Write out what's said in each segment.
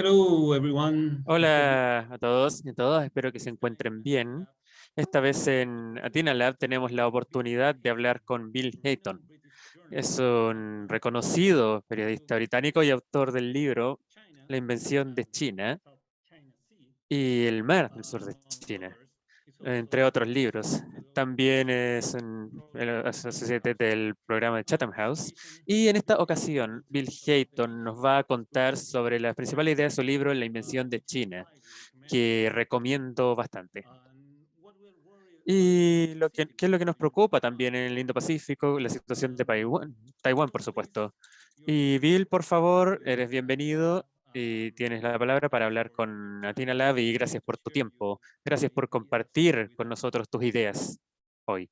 Hello, everyone. I hope you. Hola a todos y a todas, espero que se encuentren bien. Esta vez en Athena Lab tenemos la oportunidad de hablar con Bill Hayton. Es un reconocido periodista británico y autor del libro La invención de China y el mar del sur de China, entre otros libros. También es el asociado del programa de Chatham House. Y en esta ocasión, Bill Hayton nos va a contar sobre las principales ideas de su libro La invención de China, que recomiendo bastante. Y qué es lo que nos preocupa también en el Indo-Pacífico, la situación de Taiwán, por supuesto. Y Bill, por favor, eres bienvenido y tienes la palabra para hablar con Athena Lab y gracias por tu tiempo. Gracias por compartir con nosotros tus ideas hoy.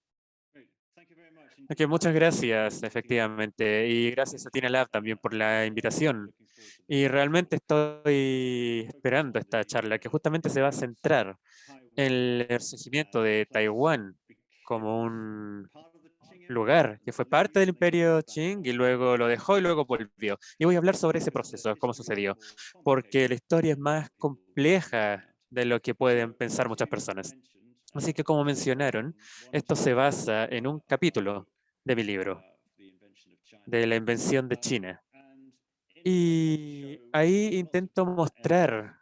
Ok, muchas gracias, efectivamente. Y gracias a Athena Lab también por la invitación. Y realmente estoy esperando esta charla que justamente se va a centrar en el resurgimiento de Taiwán como un lugar que fue parte del imperio Qing y luego lo dejó y luego volvió. Y voy a hablar sobre ese proceso, cómo sucedió, porque la historia es más compleja de lo que pueden pensar muchas personas. Así que como mencionaron, esto se basa en un capítulo de mi libro, de la invención de China. Y ahí intento mostrar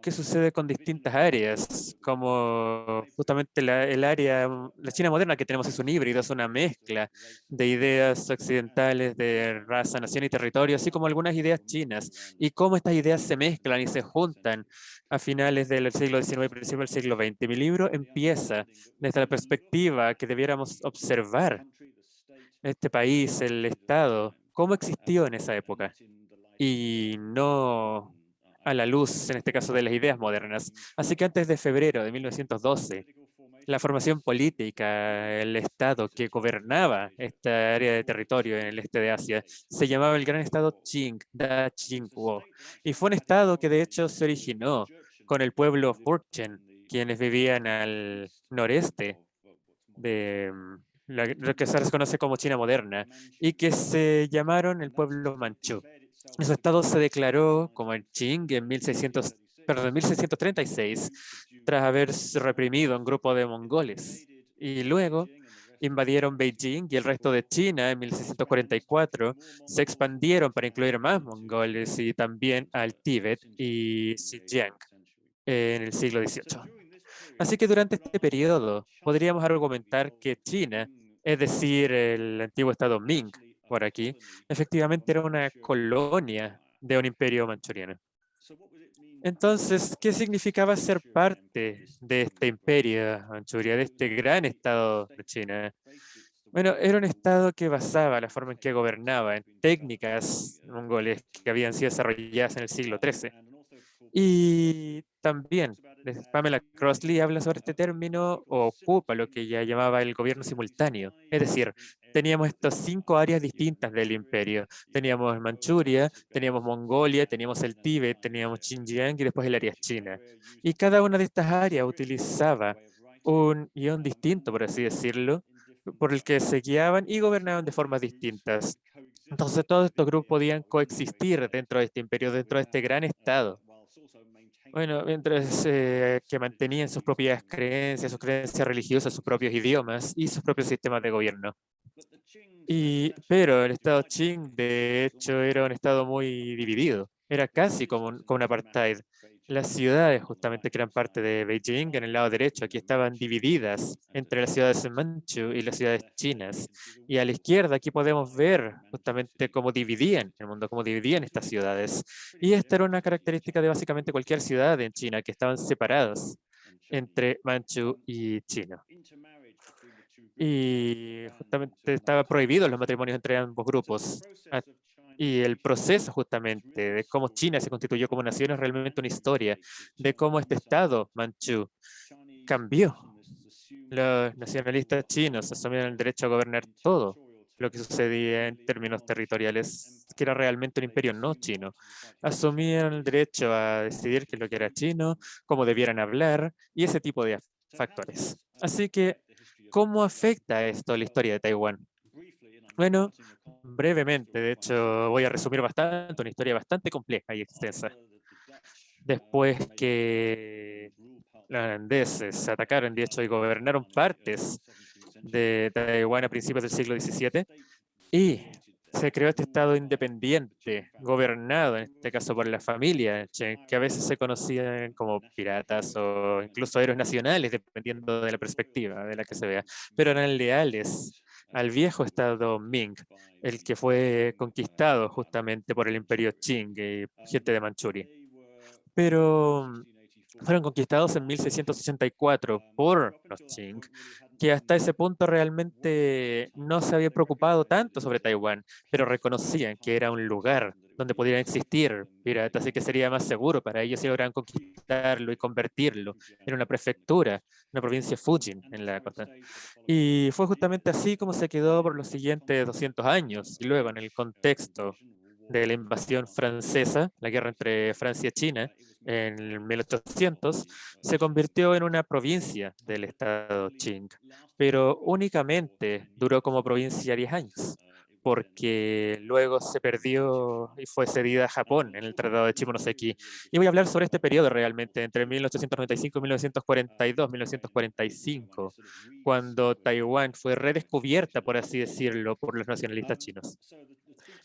qué sucede con distintas áreas, como justamente el área, la China moderna que tenemos es un híbrido, es una mezcla de ideas occidentales de raza, nación y territorio, así como algunas ideas chinas, y cómo estas ideas se mezclan y se juntan a finales del siglo XIX y principios del siglo XX. Mi libro empieza desde la perspectiva que debiéramos observar este país, el Estado, cómo existió en esa época y no a la luz, en este caso, de las ideas modernas. Así que antes de febrero de 1912, la formación política, el Estado que gobernaba esta área de territorio en el este de Asia, se llamaba el Gran Estado Qing, Da Qingguo. Y fue un Estado que de hecho se originó con el pueblo Furchen, quienes vivían al noreste de lo que se conoce como China moderna, y que se llamaron el pueblo manchú. Su estado se declaró como el Qing en 1636, tras haber reprimido a un grupo de mongoles. Y luego invadieron Beijing y el resto de China en 1644. Se expandieron para incluir más mongoles y también al Tíbet y Xinjiang en el siglo XVIII. Así que durante este periodo podríamos argumentar que China, es decir, el antiguo estado Ming por aquí, efectivamente era una colonia de un imperio manchuriano. Entonces, ¿qué significaba ser parte de este imperio manchuria, de este gran estado de China? Bueno, era un estado que basaba la forma en que gobernaba en técnicas mongoles que habían sido desarrolladas en el siglo XIII. Y también Pamela Crossley habla sobre este término o ocupa lo que ella llamaba el gobierno simultáneo. Es decir, teníamos estas 5 áreas distintas del imperio. Teníamos Manchuria, teníamos Mongolia, teníamos el Tíbet, teníamos Xinjiang y después el área china. Y cada una de estas áreas utilizaba un guión distinto, por así decirlo, por el que se guiaban y gobernaban de formas distintas. Entonces todos estos grupos podían coexistir dentro de este imperio, dentro de este gran estado. Bueno, mientras que mantenían sus propias creencias, sus creencias religiosas, sus propios idiomas y sus propios sistemas de gobierno. Pero el estado Qing, de hecho, era un estado muy dividido. Era casi como un apartheid. Las ciudades, justamente, que eran parte de Beijing, en el lado derecho, aquí estaban divididas entre las ciudades manchu y las ciudades chinas. Y a la izquierda, aquí podemos ver justamente cómo dividían el mundo, cómo dividían estas ciudades. Y esta era una característica de básicamente cualquier ciudad en China, que estaban separadas entre manchu y chino. Y justamente estaba prohibido los matrimonios entre ambos grupos. Ah, Y el proceso justamente de cómo China se constituyó como nación es realmente una historia de cómo este Estado manchú cambió. Los nacionalistas chinos asumieron el derecho a gobernar todo lo que sucedía en términos territoriales, que era realmente un imperio no chino. Asumieron el derecho a decidir qué es lo que era chino, cómo debieran hablar y ese tipo de factores. Así que, ¿cómo afecta esto la historia de Taiwán? Bueno, brevemente, de hecho, voy a resumir bastante, una historia bastante compleja y extensa. después que los holandeses atacaron, de hecho, y gobernaron partes de Taiwán a principios del siglo XVII, y se creó este estado independiente, gobernado en este caso por la familia, que a veces se conocían como piratas o incluso héroes nacionales, dependiendo de la perspectiva de la que se vea, pero eran leales al viejo estado Ming, el que fue conquistado justamente por el imperio Qing y gente de Manchuria. Pero fueron conquistados en 1664 por los Qing, que hasta ese punto realmente no se había preocupado tanto sobre Taiwán, pero reconocían que era un lugar donde podrían existir piratas y que sería más seguro para ellos si lograran conquistarlo y convertirlo en una prefectura, una provincia Fujin en la costa. Y fue justamente así como se quedó por los siguientes 200 años. Y luego, en el contexto de la invasión francesa, la guerra entre Francia y China, en 1800, se convirtió en una provincia del estado Qing, pero únicamente duró como provincia 10 años, porque luego se perdió y fue cedida a Japón en el Tratado de Shimonoseki. Y voy a hablar sobre este periodo realmente, entre 1895 y 1942, 1945, cuando Taiwán fue redescubierta, por así decirlo, por los nacionalistas chinos.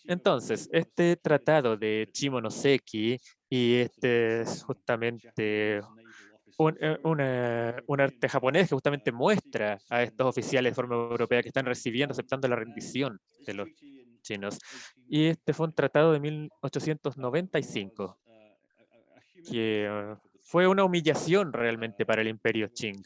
Entonces, este tratado de Shimonoseki y este es justamente un arte japonés que justamente muestra a estos oficiales de forma europea que están recibiendo, aceptando la rendición de los chinos. Y este fue un tratado de 1895 que fue una humillación realmente para el imperio Qing.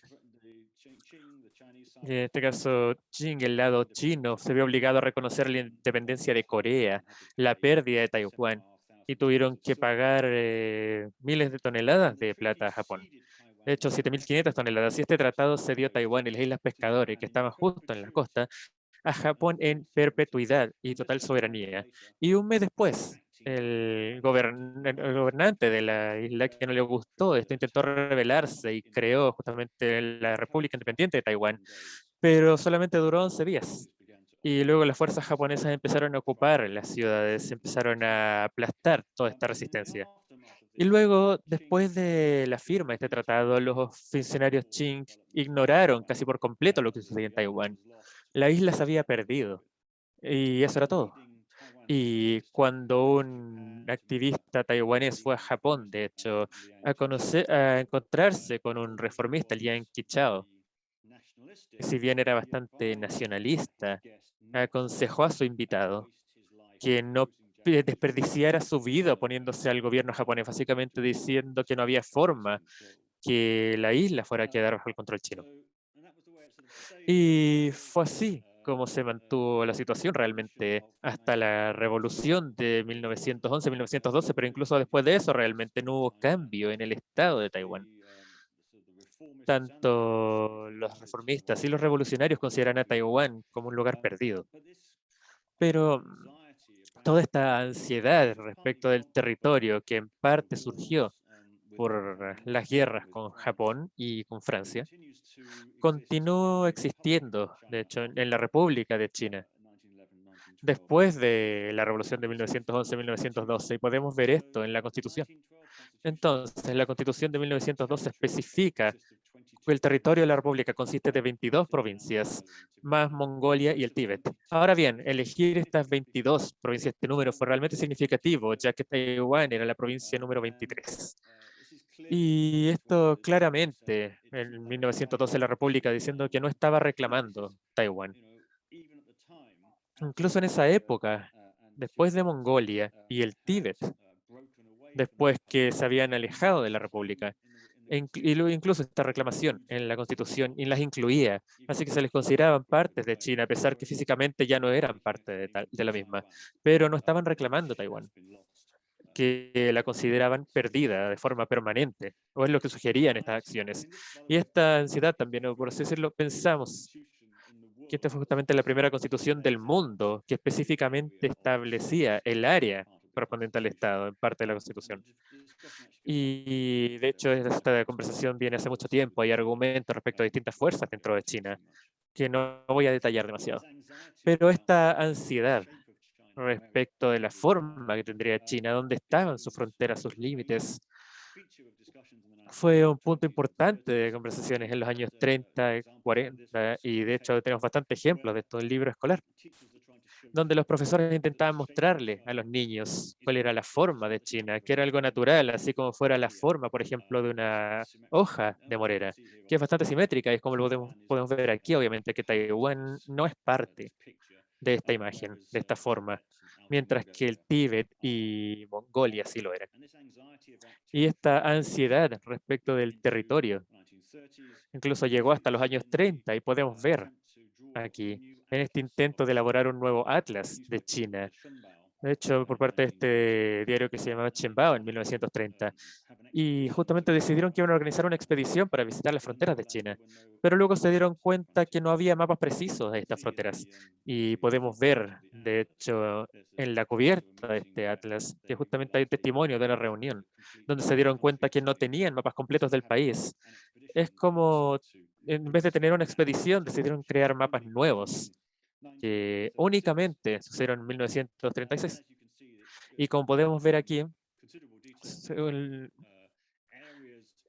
En este caso, Qing, el lado chino, se vio obligado a reconocer la independencia de Corea, la pérdida de Taiwán, y tuvieron que pagar miles de toneladas de plata a Japón. De hecho, 7.500 toneladas. Y este tratado se dio a Taiwán y las Islas Pescadores, que estaban justo en la costa, a Japón en perpetuidad y total soberanía. Y un mes después, el gobernante de la isla que no le gustó esto intentó rebelarse y creó justamente la República Independiente de Taiwán, pero solamente duró 11 días. Y luego las fuerzas japonesas empezaron a ocupar las ciudades, empezaron a aplastar toda esta resistencia. Y luego, después de la firma de este tratado, los funcionarios Qing ignoraron casi por completo lo que sucedía en Taiwán. La isla se había perdido y eso era todo. Y cuando un activista taiwanés fue a Japón, de hecho, a encontrarse con un reformista, Liang Qichao, que si bien era bastante nacionalista, aconsejó a su invitado que no desperdiciara su vida poniéndose al gobierno japonés, básicamente diciendo que no había forma que la isla fuera a quedar bajo el control chino. Y fue así como se mantuvo la situación realmente hasta la revolución de 1911-1912, pero incluso después de eso realmente no hubo cambio en el estado de Taiwán. Tanto los reformistas y los revolucionarios consideran a Taiwán como un lugar perdido. Pero toda esta ansiedad respecto del territorio que en parte surgió por las guerras con Japón y con Francia, continuó existiendo, de hecho, en la República de China, después de la Revolución de 1911-1912, y podemos ver esto en la Constitución. Entonces, la Constitución de 1912 especifica que el territorio de la República consiste de 22 provincias, más Mongolia y el Tíbet. Ahora bien, elegir estas 22 provincias, este número fue realmente significativo, ya que Taiwán era la provincia número 23. Y esto claramente, en 1912 la República diciendo que no estaba reclamando Taiwán. Incluso en esa época, después de Mongolia y el Tíbet, después que se habían alejado de la República, y luego incluso esta reclamación en la Constitución y las incluía, así que se les consideraban partes de China, a pesar que físicamente ya no eran parte de la misma, pero no estaban reclamando Taiwán, que la consideraban perdida de forma permanente, o es lo que sugerían estas acciones. Y esta ansiedad también, o por así decirlo, pensamos que esta fue justamente la primera constitución del mundo que específicamente establecía el área correspondiente al Estado, en parte de la Constitución. Y de hecho, esta conversación viene hace mucho tiempo. Hay argumentos respecto a distintas fuerzas dentro de China que no voy a detallar demasiado. Pero esta ansiedad respecto de la forma que tendría China, dónde estaban sus fronteras, sus límites, fue un punto importante de conversaciones en los años 30, 40, y de hecho tenemos bastantes ejemplos de esto en el libro escolar, donde los profesores intentaban mostrarle a los niños cuál era la forma de China, que era algo natural, así como fuera la forma, por ejemplo, de una hoja de morera, que es bastante simétrica, y es como lo podemos ver aquí, obviamente, que Taiwán no es parte de esta imagen, de esta forma, mientras que el Tíbet y Mongolia sí lo eran. Y esta ansiedad respecto del territorio incluso llegó hasta los años 30 y podemos ver aquí en este intento de elaborar un nuevo atlas de China, de hecho por parte de este diario que se llamaba Chenbao en 1930. Y justamente decidieron que iban a organizar una expedición para visitar las fronteras de China. Pero luego se dieron cuenta que no había mapas precisos de estas fronteras. Y podemos ver, de hecho, en la cubierta de este atlas, que justamente hay testimonio de la reunión, donde se dieron cuenta que no tenían mapas completos del país. Es como, en vez de tener una expedición, decidieron crear mapas nuevos, que únicamente sucedieron en 1936. Y como podemos ver aquí,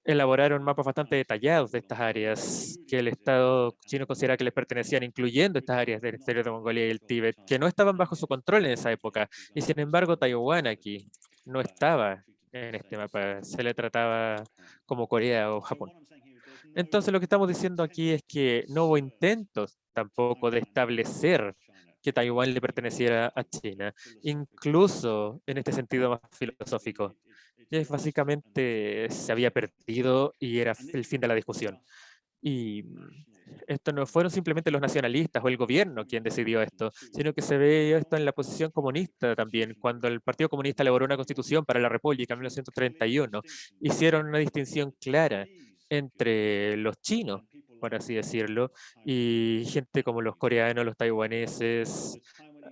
elaboraron mapas bastante detallados de estas áreas que el Estado chino considera que les pertenecían, incluyendo estas áreas del exterior de Mongolia y el Tíbet, que no estaban bajo su control en esa época. Y sin embargo, Taiwán aquí no estaba en este mapa, se le trataba como Corea o Japón. Entonces, lo que estamos diciendo aquí es que no hubo intentos tampoco de establecer que Taiwán le perteneciera a China, incluso en este sentido más filosófico. Es básicamente se había perdido y era el fin de la discusión. Y esto no fueron simplemente los nacionalistas o el gobierno quien decidió esto, sino que se ve esto en la posición comunista también. Cuando el Partido Comunista elaboró una constitución para la República en 1931, hicieron una distinción clara entre los chinos, por así decirlo, y gente como los coreanos, los taiwaneses,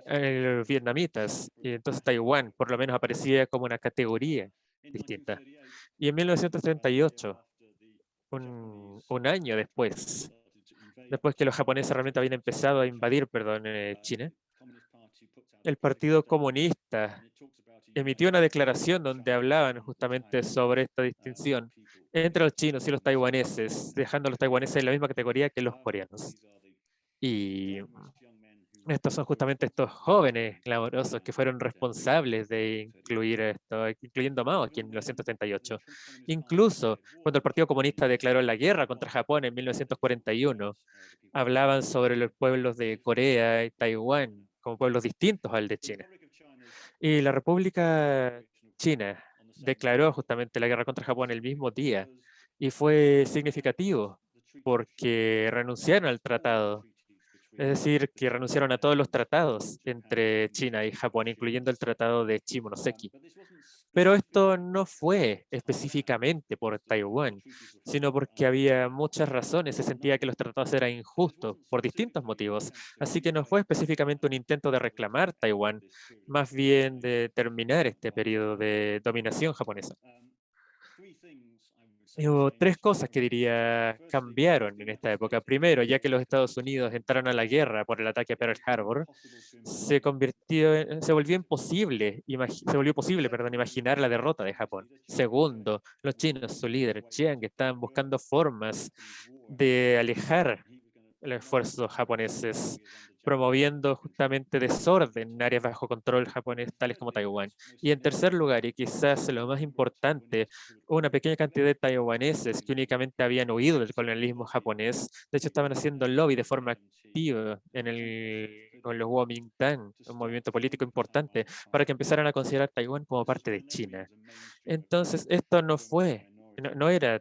los vietnamitas. Y entonces Taiwán por lo menos aparecía como una categoría distinta. Y en 1938, un año después que los japoneses realmente habían empezado a invadir, perdón, China, el Partido Comunista emitió una declaración donde hablaban justamente sobre esta distinción entre los chinos y los taiwaneses, dejando a los taiwaneses en la misma categoría que los coreanos. Y estos son justamente estos jóvenes glamorosos que fueron responsables de incluir esto, incluyendo a Mao aquí en 1938. Incluso cuando el Partido Comunista declaró la guerra contra Japón en 1941, hablaban sobre los pueblos de Corea y Taiwán como pueblos distintos al de China. Y la República China declaró justamente la guerra contra Japón el mismo día y fue significativo porque renunciaron al tratado, es decir, que renunciaron a todos los tratados entre China y Japón, incluyendo el tratado de Shimonoseki. Pero esto no fue específicamente por Taiwán, sino porque había muchas razones. Se sentía que los tratados eran injustos por distintos motivos. Así que no fue específicamente un intento de reclamar Taiwán, más bien de terminar este periodo de dominación japonesa. Y hubo tres cosas que diría cambiaron en esta época. Primero, ya que los Estados Unidos entraron a la guerra por el ataque a Pearl Harbor, se volvió imposible, se volvió posible, perdón, imaginar la derrota de Japón. Segundo, los chinos, su líder, Chiang, estaban buscando formas de alejar los esfuerzos japoneses, promoviendo justamente desorden en áreas bajo control japonés, tales como Taiwán. Y en tercer lugar, y quizás lo más importante, una pequeña cantidad de taiwaneses que únicamente habían huido del colonialismo japonés, de hecho estaban haciendo lobby de forma activa con los Kuomintang, un movimiento político importante, para que empezaran a considerar Taiwán como parte de China. Entonces, esto no era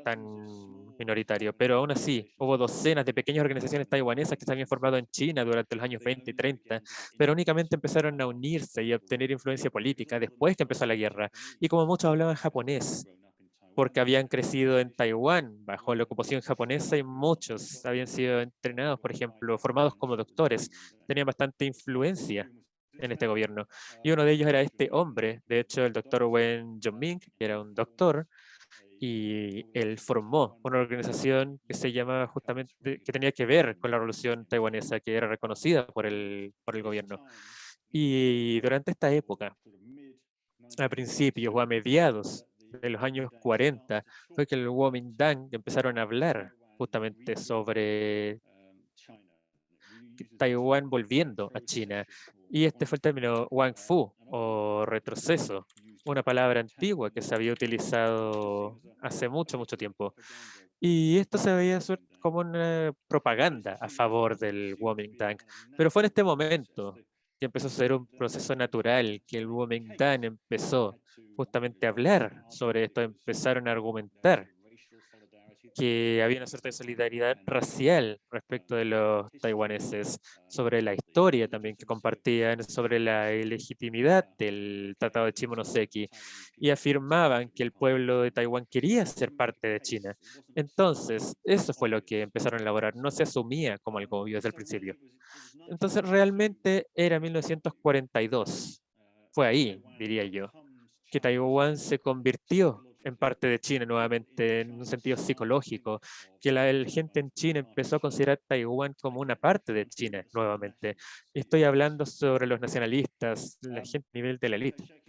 tan minoritario, pero aún así hubo docenas de pequeñas organizaciones taiwanesas que se habían formado en China durante los años 20 y 30, pero únicamente empezaron a unirse y a obtener influencia política después que empezó la guerra. Y como muchos hablaban japonés, porque habían crecido en Taiwán bajo la ocupación japonesa y muchos habían sido entrenados, por ejemplo, formados como doctores, tenían bastante influencia en este gobierno. Y uno de ellos era este hombre, de hecho, el doctor Wen Zhongming, que era un doctor, y él formó una organización que se llamaba justamente, que tenía que ver con la revolución taiwanesa, que era reconocida por el gobierno. Y durante esta época, a principios o a mediados de los años 40 fue que el Kuomintang empezaron a hablar justamente sobre Taiwán volviendo a China. Y este fue el término Wang Fu o retroceso, una palabra antigua que se había utilizado hace mucho, mucho tiempo. Y esto se veía como una propaganda a favor del Kuomintang. Pero fue en este momento que empezó a ser un proceso natural, que el Kuomintang empezó justamente a hablar sobre esto, empezaron a argumentar que había una suerte de solidaridad racial respecto de los taiwaneses, sobre la historia también que compartían, sobre la legitimidad del Tratado de Shimonoseki, y afirmaban que el pueblo de Taiwán quería ser parte de China. Entonces, eso fue lo que empezaron a elaborar, no se asumía como algo obvio desde el principio. Entonces, realmente era 1942. Fue ahí, diría yo, que Taiwán se convirtió en parte de China nuevamente, en un sentido psicológico, que la gente en China empezó a considerar Taiwán como una parte de China nuevamente. Estoy hablando sobre los nacionalistas, la gente a nivel de la élite.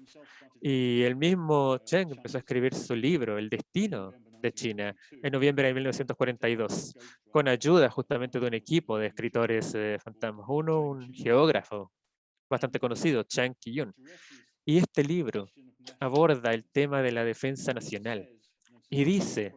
Y el mismo Cheng empezó a escribir su libro, El destino de China, en noviembre de 1942, con ayuda justamente de un equipo de escritores fantasmas. Uno, un geógrafo bastante conocido, Chang Ki-yun. Y este libro aborda el tema de la defensa nacional y dice,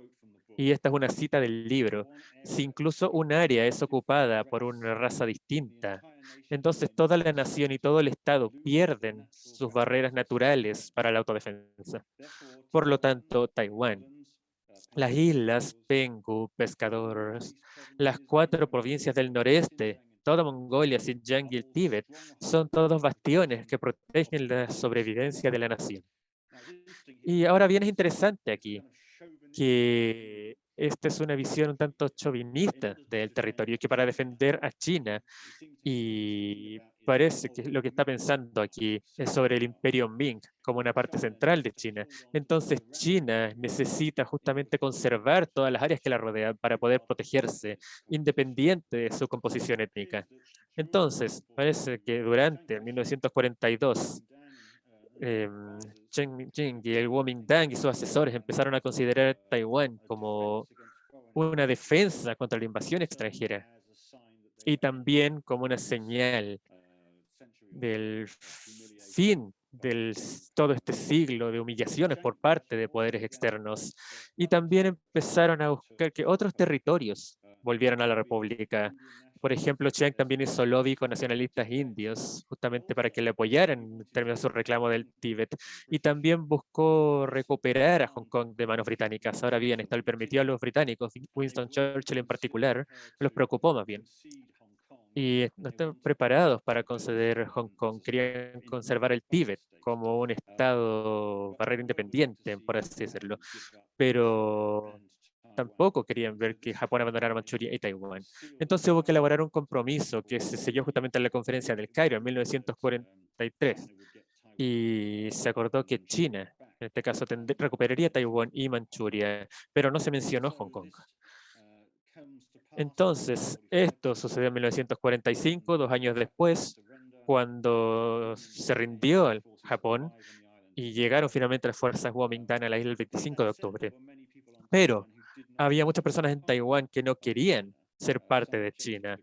y esta es una cita del libro, si incluso un área es ocupada por una raza distinta, entonces toda la nación y todo el Estado pierden sus barreras naturales para la autodefensa. Por lo tanto, Taiwán, las islas Penghu, Pescadores, las 4 provincias del noreste, toda Mongolia, Xinjiang y el Tíbet, son todos bastiones que protegen la sobrevivencia de la nación. Y ahora bien, es interesante aquí que esta es una visión un tanto chauvinista del territorio, que para defender a China, y parece que lo que está pensando aquí es sobre el imperio Ming como una parte central de China. Entonces China necesita justamente conservar todas las áreas que la rodean para poder protegerse, independiente de su composición étnica. Entonces, parece que durante 1942, Chen Jing y el Kuomintang y sus asesores empezaron a considerar Taiwán como una defensa contra la invasión extranjera y también como una señal del fin de todo este siglo de humillaciones por parte de poderes externos. Y también empezaron a buscar que otros territorios volvieran a la República. Por ejemplo, Chiang también hizo lobby con nacionalistas indios, justamente para que le apoyaran en términos de su reclamo del Tíbet. Y también buscó recuperar a Hong Kong de manos británicas. Ahora bien, esto le permitió a los británicos, Winston Churchill en particular, los preocupó más bien, y no están preparados para conceder Hong Kong. Querían conservar el Tíbet como un estado barrera independiente, por así decirlo, pero tampoco querían ver que Japón abandonara Manchuria y Taiwán. Entonces hubo que elaborar un compromiso que se selló justamente en la conferencia del Cairo en 1943 y se acordó que China, en este caso, recuperaría Taiwán y Manchuria, pero no se mencionó Hong Kong. Entonces, esto sucedió en 1945, 2 años después, cuando se rindió el Japón y llegaron finalmente las fuerzas Kuomintang a la isla el 25 de octubre. Pero había muchas personas en Taiwán que no querían ser parte de China.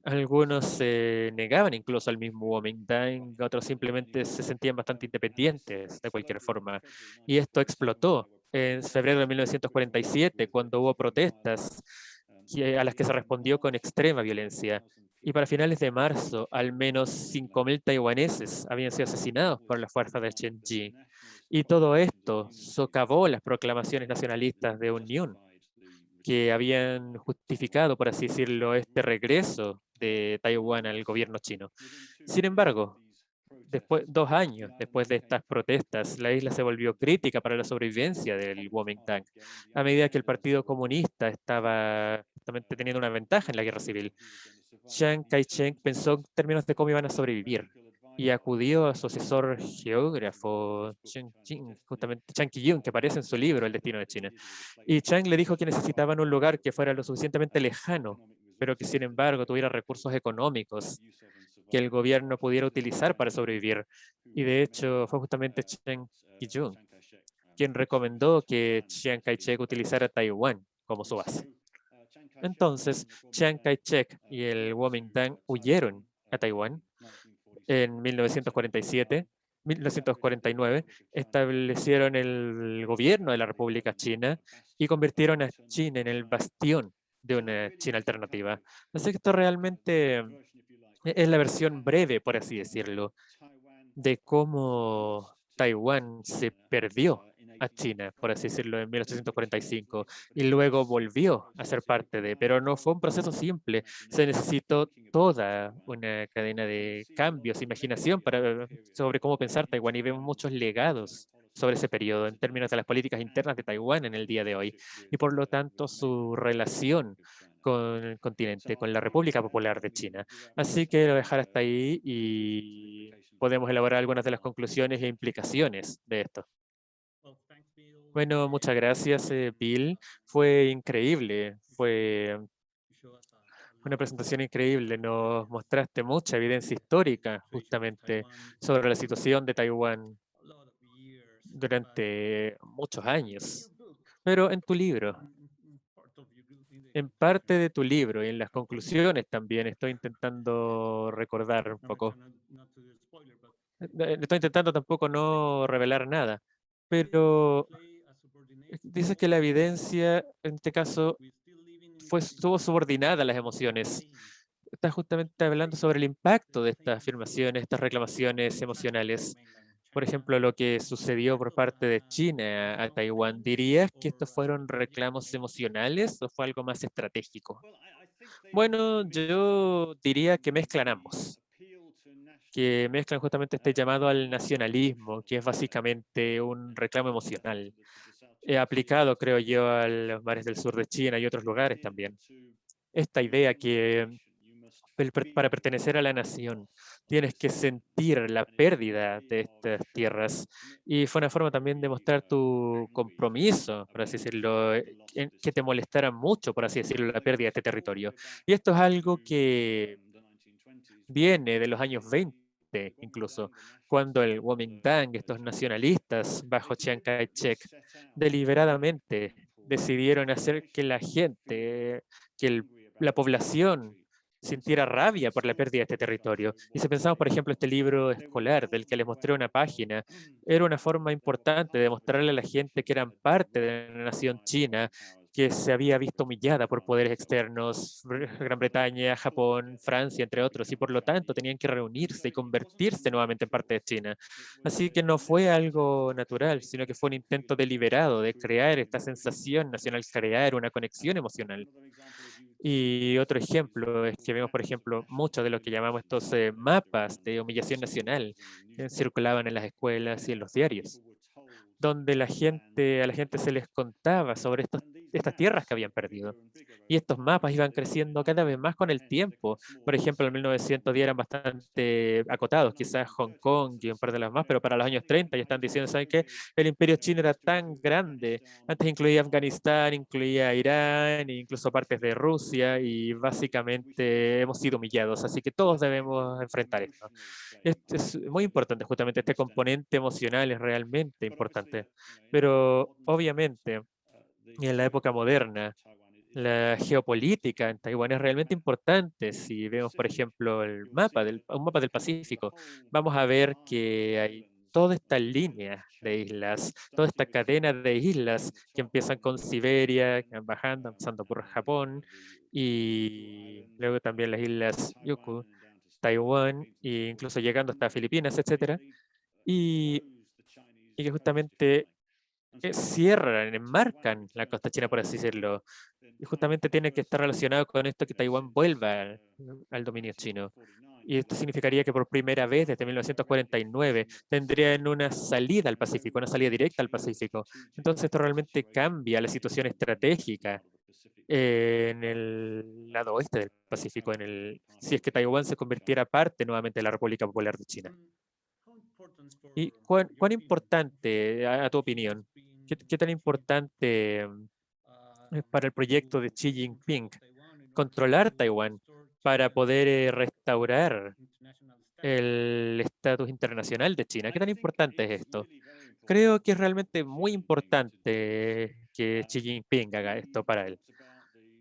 Algunos se negaban incluso al mismo Kuomintang, otros simplemente se sentían bastante independientes de cualquier forma. Y esto explotó en febrero de 1947, cuando hubo protestas a las que se respondió con extrema violencia. Y para finales de marzo, al menos 5.000 taiwaneses habían sido asesinados por las fuerzas de Chen Ji. Y todo esto socavó las proclamaciones nacionalistas de unión que habían justificado, por así decirlo, este regreso de Taiwán al gobierno chino. Sin embargo, 2 años después de estas protestas, la isla se volvió crítica para la sobrevivencia del Kuomintang, a medida que el Partido Comunista estaba justamente teniendo una ventaja en la guerra civil. Chiang Kai-shek pensó en términos de cómo iban a sobrevivir y acudió a su asesor geógrafo, justamente Chiang Ki-yun, que aparece en su libro El destino de China. Y Chiang le dijo que necesitaban un lugar que fuera lo suficientemente lejano, pero que sin embargo tuviera recursos económicos que el gobierno pudiera utilizar para sobrevivir. Y de hecho fue justamente Chiang Ki-yun quien recomendó que Chiang Kai-shek utilizara Taiwán como su base. Entonces, Chiang Kai-shek y el Kuomintang huyeron a Taiwán en 1947, 1949, establecieron el gobierno de la República China y convirtieron a China en el bastión de una China alternativa. Así que esto realmente es la versión breve, por así decirlo, de cómo Taiwán se perdió a China, por así decirlo, en 1845 y luego volvió a ser parte de, pero no fue un proceso simple, se necesitó toda una cadena de cambios, imaginación sobre cómo pensar Taiwán y vemos muchos legados sobre ese periodo en términos de las políticas internas de Taiwán en el día de hoy y por lo tanto su relación con el continente, con la República Popular de China. Así que lo dejar hasta ahí y podemos elaborar algunas de las conclusiones e implicaciones de esto. Bueno, muchas gracias, Bill. Fue increíble, fue una presentación increíble. Nos mostraste mucha evidencia histórica justamente sobre la situación de Taiwán durante muchos años. Pero en tu libro, en parte de tu libro y en las conclusiones también, estoy intentando recordar un poco. Estoy intentando tampoco no revelar nada, pero dices que la evidencia en este caso estuvo subordinada a las emociones. Estás justamente hablando sobre el impacto de estas afirmaciones, estas reclamaciones emocionales. Por ejemplo, lo que sucedió por parte de China a Taiwán. ¿Dirías que estos fueron reclamos emocionales o fue algo más estratégico? Bueno, yo diría que mezclan ambos, que mezclan justamente este llamado al nacionalismo, que es básicamente un reclamo emocional, aplicado, creo yo, a los mares del sur de China y otros lugares también. Esta idea que para pertenecer a la nación tienes que sentir la pérdida de estas tierras y fue una forma también de mostrar tu compromiso, por así decirlo, que te molestara mucho, por así decirlo, la pérdida de este territorio. Y esto es algo que viene de los años 20 incluso, cuando el Kuomintang, estos nacionalistas bajo Chiang Kai-shek, deliberadamente decidieron hacer que la gente, la población sintiera rabia por la pérdida de este territorio. Y si pensamos, por ejemplo, este libro escolar del que les mostré una página, era una forma importante de mostrarle a la gente que eran parte de la nación china, que se había visto humillada por poderes externos, Gran Bretaña, Japón, Francia, entre otros, y por lo tanto tenían que reunirse y convertirse nuevamente en parte de China. Así que no fue algo natural, sino que fue un intento deliberado de crear esta sensación nacional, crear una conexión emocional. Y otro ejemplo es que vemos, por ejemplo, muchos de lo que llamamos estos mapas de humillación nacional que circulaban en las escuelas y en los diarios, donde a la gente se les contaba sobre estas tierras que habían perdido. Y estos mapas iban creciendo cada vez más con el tiempo. Por ejemplo, en 1910 eran bastante acotados, quizás Hong Kong y un par de las más, pero para los años 30 ya están diciendo, ¿saben qué? El imperio chino era tan grande. Antes incluía Afganistán, incluía Irán, e incluso partes de Rusia, y básicamente hemos sido humillados. Así que todos debemos enfrentar esto. Esto es muy importante, justamente este componente emocional es realmente importante. Pero obviamente, en la época moderna, la geopolítica en Taiwán es realmente importante. Si vemos, por ejemplo, un mapa del Pacífico, vamos a ver que hay toda esta línea de islas, toda esta cadena de islas que empiezan con Siberia, que van bajando, pasando por Japón, y luego también las islas Ryukyu, Taiwán, e incluso llegando hasta Filipinas, etcétera, y, y que justamente cierran, enmarcan la costa china, por así decirlo. Y justamente tiene que estar relacionado con esto que Taiwán vuelva al dominio chino. Y esto significaría que por primera vez desde 1949 tendrían una salida al Pacífico, una salida directa al Pacífico. Entonces esto realmente cambia la situación estratégica en el lado oeste del Pacífico, si es que Taiwán se convirtiera parte nuevamente de la República Popular de China. ¿Y cuán importante, a tu opinión, qué tan importante es para el proyecto de Xi Jinping controlar Taiwán para poder restaurar el estatus internacional de China? ¿Qué tan importante es esto? Creo que es realmente muy importante que Xi Jinping haga esto para él,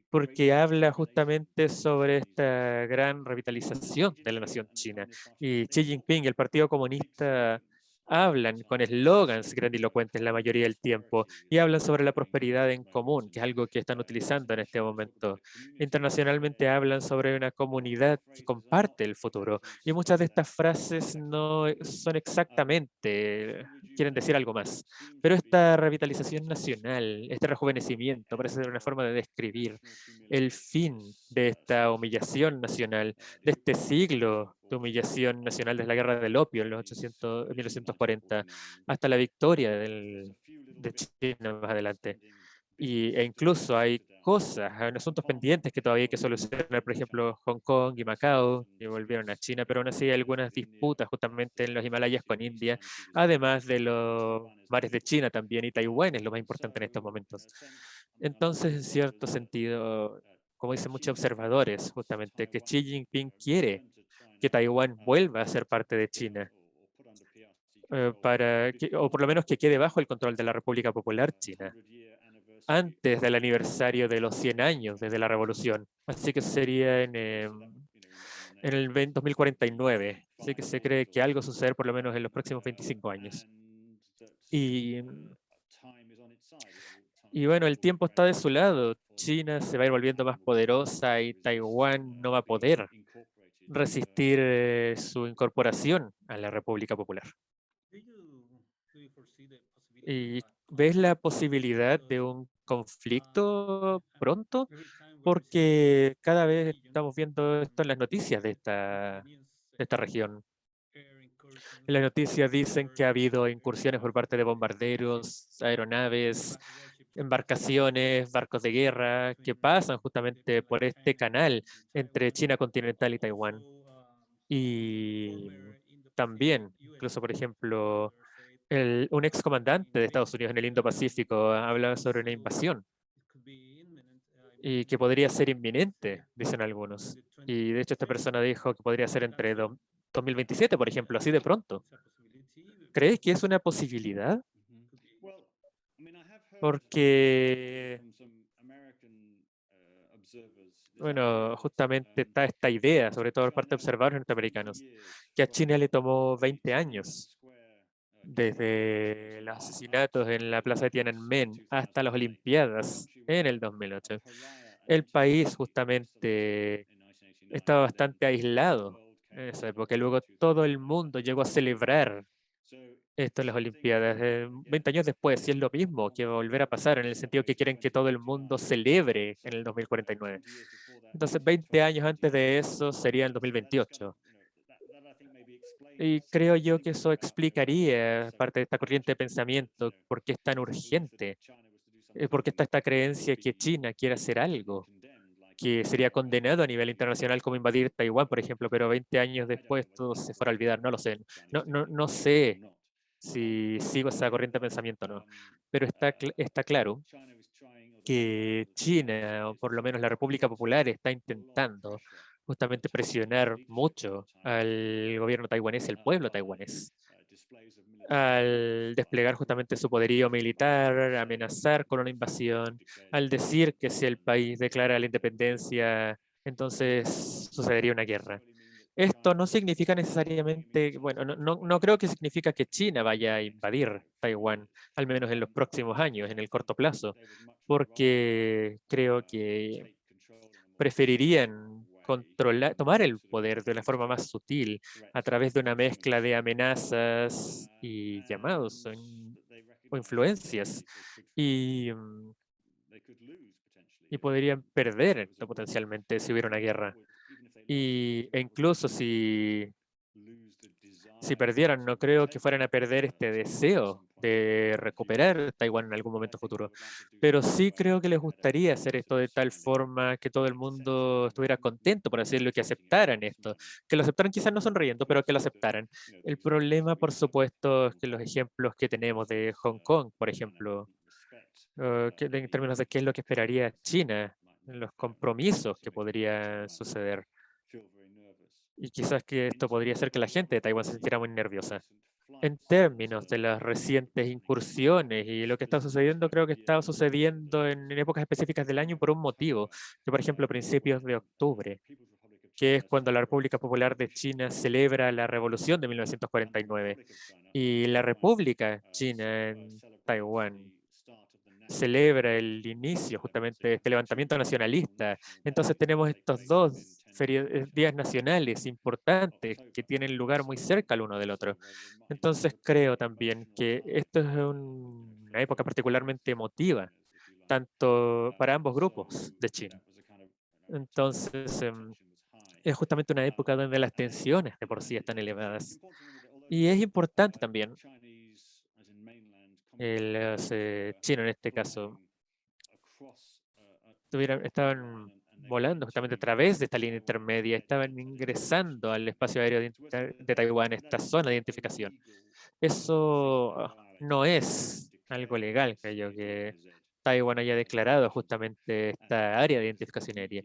porque habla justamente sobre esta gran revitalización de la nación china. Y Xi Jinping y el Partido Comunista hablan con eslogans grandilocuentes la mayoría del tiempo y hablan sobre la prosperidad en común, que es algo que están utilizando en este momento. Internacionalmente hablan sobre una comunidad que comparte el futuro y muchas de estas frases no son exactamente, quieren decir algo más. Pero esta revitalización nacional, este rejuvenecimiento, parece ser una forma de describir el fin de esta humillación nacional, de este siglo de humillación nacional desde la guerra del opio en los 1940 hasta la victoria de China más adelante. E incluso hay cosas, hay asuntos pendientes que todavía hay que solucionar, por ejemplo, Hong Kong y Macao, que volvieron a China, pero aún así hay algunas disputas justamente en los Himalayas con India, además de los mares de China también, y Taiwán es lo más importante en estos momentos. Entonces, en cierto sentido, como dicen muchos observadores, justamente, que Xi Jinping quiere que Taiwán vuelva a ser parte de China, o por lo menos que quede bajo el control de la República Popular China, antes del aniversario de los 100 años desde la revolución. Así que sería en el 2049. Así que se cree que algo suceder por lo menos en los próximos 25 años. Y, y bueno, el tiempo está de su lado. China se va a ir volviendo más poderosa y Taiwán no va a poder resistir su incorporación a la República Popular. ¿Y ves la posibilidad de un conflicto pronto? Porque cada vez estamos viendo esto en las noticias de esta región. En las noticias dicen que ha habido incursiones por parte de bombarderos, aeronaves, embarcaciones, barcos de guerra que pasan justamente por este canal entre China continental y Taiwán. Y también, incluso por ejemplo, un excomandante de Estados Unidos en el Indo-Pacífico habla sobre una invasión y que podría ser inminente, dicen algunos. Y de hecho esta persona dijo que podría ser entre 2027, por ejemplo, así de pronto. ¿Crees que es una posibilidad? Porque, bueno, justamente está esta idea, sobre todo por parte de observadores norteamericanos, que a China le tomó 20 años desde los asesinatos en la plaza de Tiananmen hasta las Olimpiadas en el 2008. El país justamente estaba bastante aislado en esa época. Luego todo el mundo llegó a celebrar esto en las Olimpiadas. 20 años después, si es lo mismo que va a volver a pasar, en el sentido que quieren que todo el mundo celebre en el 2049. Entonces, 20 años antes de eso sería el 2028. Y creo yo que eso explicaría parte de esta corriente de pensamiento, por qué es tan urgente, por qué está esta creencia que China quiere hacer algo que sería condenado a nivel internacional como invadir Taiwán, por ejemplo, pero 20 años después todo se fuera a olvidar, no lo sé. No sé si sigo esa corriente de pensamiento o no, pero está claro que China, o por lo menos la República Popular, está intentando justamente presionar mucho al gobierno taiwanés, el pueblo taiwanés, al desplegar justamente su poderío militar, amenazar con una invasión, al decir que si el país declara la independencia, entonces sucedería una guerra. Esto no significa necesariamente, bueno, no creo que significa que China vaya a invadir Taiwán, al menos en los próximos años, en el corto plazo, porque creo que preferirían tomar el poder de una forma más sutil a través de una mezcla de amenazas y llamados o influencias y, y podrían perder esto potencialmente si hubiera una guerra. E incluso si perdieran, no creo que fueran a perder este deseo de recuperar Taiwán en algún momento futuro. Pero sí creo que les gustaría hacer esto de tal forma que todo el mundo estuviera contento, por decirlo, que aceptaran esto. Que lo aceptaran quizás no sonriendo, pero que lo aceptaran. El problema, por supuesto, es que los ejemplos que tenemos de Hong Kong, por ejemplo, en términos de qué es lo que esperaría China, los compromisos que podrían suceder. Y quizás que esto podría hacer que la gente de Taiwán se sintiera muy nerviosa. en términos de las recientes incursiones y lo que está sucediendo, creo que está sucediendo en épocas específicas del año por un motivo, que por ejemplo a principios de octubre, que es cuando la República Popular de China celebra la Revolución de 1949 y la República China en Taiwán celebra el inicio justamente de este levantamiento nacionalista. Entonces tenemos estos dos días nacionales importantes que tienen lugar muy cerca el uno del otro. Entonces creo también que esto es una época particularmente emotiva, tanto para ambos grupos de China. Entonces, es justamente una época donde las tensiones de por sí están elevadas. Y es importante también, los chinos en este caso, estaban volando justamente a través de esta línea intermedia, estaban ingresando al espacio aéreo de Taiwán, esta zona de identificación. Eso no es algo legal, creo yo, que Taiwán haya declarado justamente esta área de identificación aérea.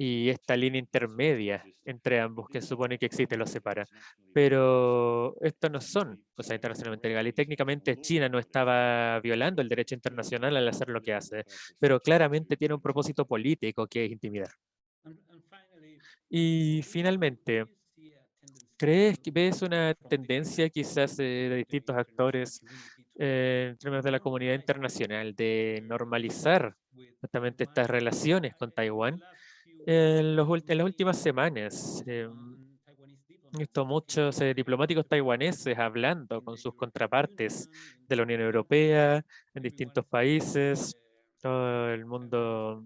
Y esta línea intermedia entre ambos que supone que existe los separa. Pero estos no son cosas internacionalmente legales. Y técnicamente China no estaba violando el derecho internacional al hacer lo que hace, pero claramente tiene un propósito político que es intimidar. Y finalmente, ves una tendencia quizás de distintos actores en términos de la comunidad internacional de normalizar justamente estas relaciones con Taiwán? En las últimas semanas, he visto muchos diplomáticos taiwaneses hablando con sus contrapartes de la Unión Europea en distintos países. Todo el mundo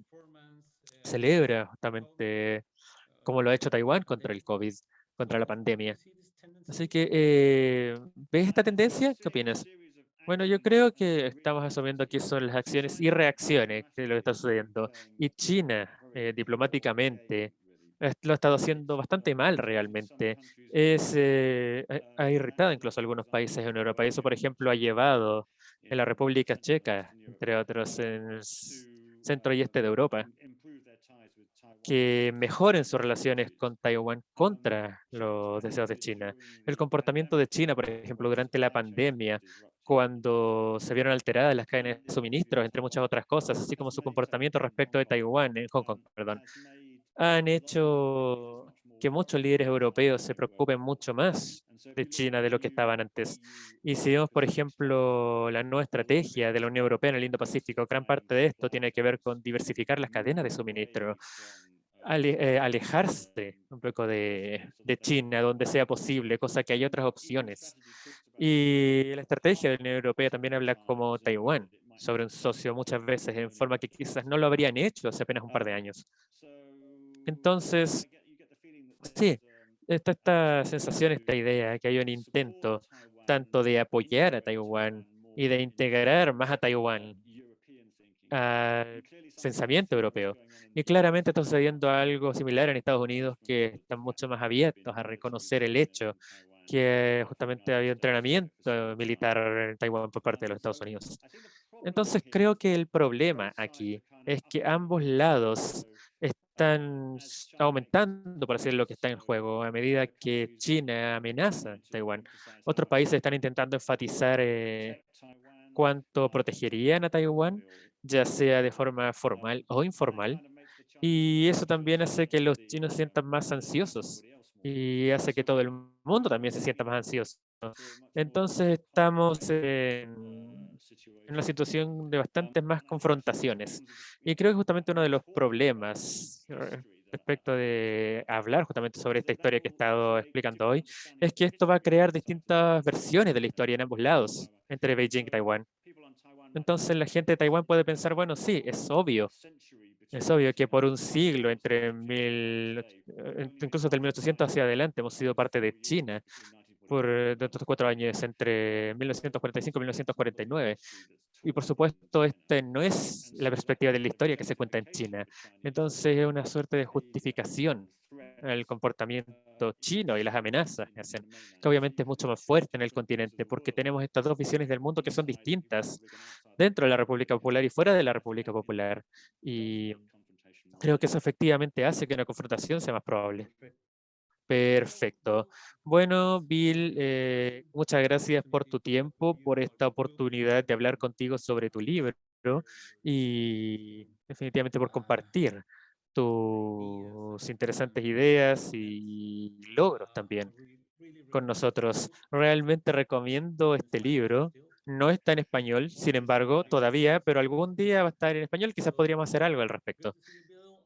celebra justamente como lo ha hecho Taiwán contra el COVID, contra la pandemia. Así que, ¿ves esta tendencia? ¿Qué opinas? Bueno, yo creo que estamos asumiendo que son las acciones y reacciones de lo que está sucediendo. Y China, diplomáticamente, lo ha estado haciendo bastante mal realmente. Ha irritado incluso a algunos países en Europa. Y eso, por ejemplo, ha llevado en la República Checa, entre otros, en el centro y este de Europa, que mejoren sus relaciones con Taiwán contra los deseos de China. El comportamiento de China, por ejemplo, durante la pandemia, cuando se vieron alteradas las cadenas de suministros, entre muchas otras cosas, así como su comportamiento respecto de Taiwán, en Hong Kong, perdón, han hecho que muchos líderes europeos se preocupen mucho más de China de lo que estaban antes. Y si vemos, por ejemplo, la nueva estrategia de la Unión Europea en el Indo-Pacífico, gran parte de esto tiene que ver con diversificar las cadenas de suministro, alejarse un poco de China donde sea posible, cosa que hay otras opciones. Y la estrategia de la Unión Europea también habla como Taiwán, sobre un socio muchas veces en forma que quizás no lo habrían hecho hace apenas un par de años. Entonces, sí, está esta sensación, esta idea que hay un intento tanto de apoyar a Taiwán y de integrar más a Taiwán al pensamiento europeo. Y claramente está sucediendo algo similar en Estados Unidos, que están mucho más abiertos a reconocer el hecho que justamente ha habido entrenamiento militar en Taiwán por parte de los Estados Unidos. Entonces creo que el problema aquí es que ambos lados están aumentando, por decir lo que está en juego, a medida que China amenaza a Taiwán. Otros países están intentando enfatizar cuánto protegerían a Taiwán, ya sea de forma formal o informal. Y eso también hace que los chinos se sientan más ansiosos y hace que todo el mundo también se sienta más ansioso. Entonces estamos en una situación de bastantes más confrontaciones. Y creo que justamente uno de los problemas respecto de hablar justamente sobre esta historia que he estado explicando hoy, es que esto va a crear distintas versiones de la historia en ambos lados, entre Beijing y Taiwán. Entonces la gente de Taiwán puede pensar, bueno, sí, es obvio que por un siglo, incluso del 1800 hacia adelante, hemos sido parte de China de estos 4 años, entre 1945 y 1949. Y por supuesto, esta no es la perspectiva de la historia que se cuenta en China. Entonces es una suerte de justificación al comportamiento chino y las amenazas que hacen, que obviamente es mucho más fuerte en el continente, porque tenemos estas dos visiones del mundo que son distintas dentro de la República Popular y fuera de la República Popular. Y creo que eso efectivamente hace que una confrontación sea más probable. Perfecto. Bueno, Bill, muchas gracias por tu tiempo, por esta oportunidad de hablar contigo sobre tu libro y definitivamente por compartir tus interesantes ideas y logros también con nosotros. Realmente recomiendo este libro. No está en español, sin embargo, todavía, pero algún día va a estar en español. Quizás podríamos hacer algo al respecto.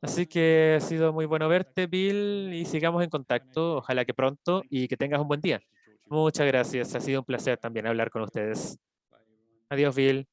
Así que ha sido muy bueno verte, Bill, y sigamos en contacto. Ojalá que pronto y que tengas un buen día. Muchas gracias. Ha sido un placer también hablar con ustedes. Adiós, Bill.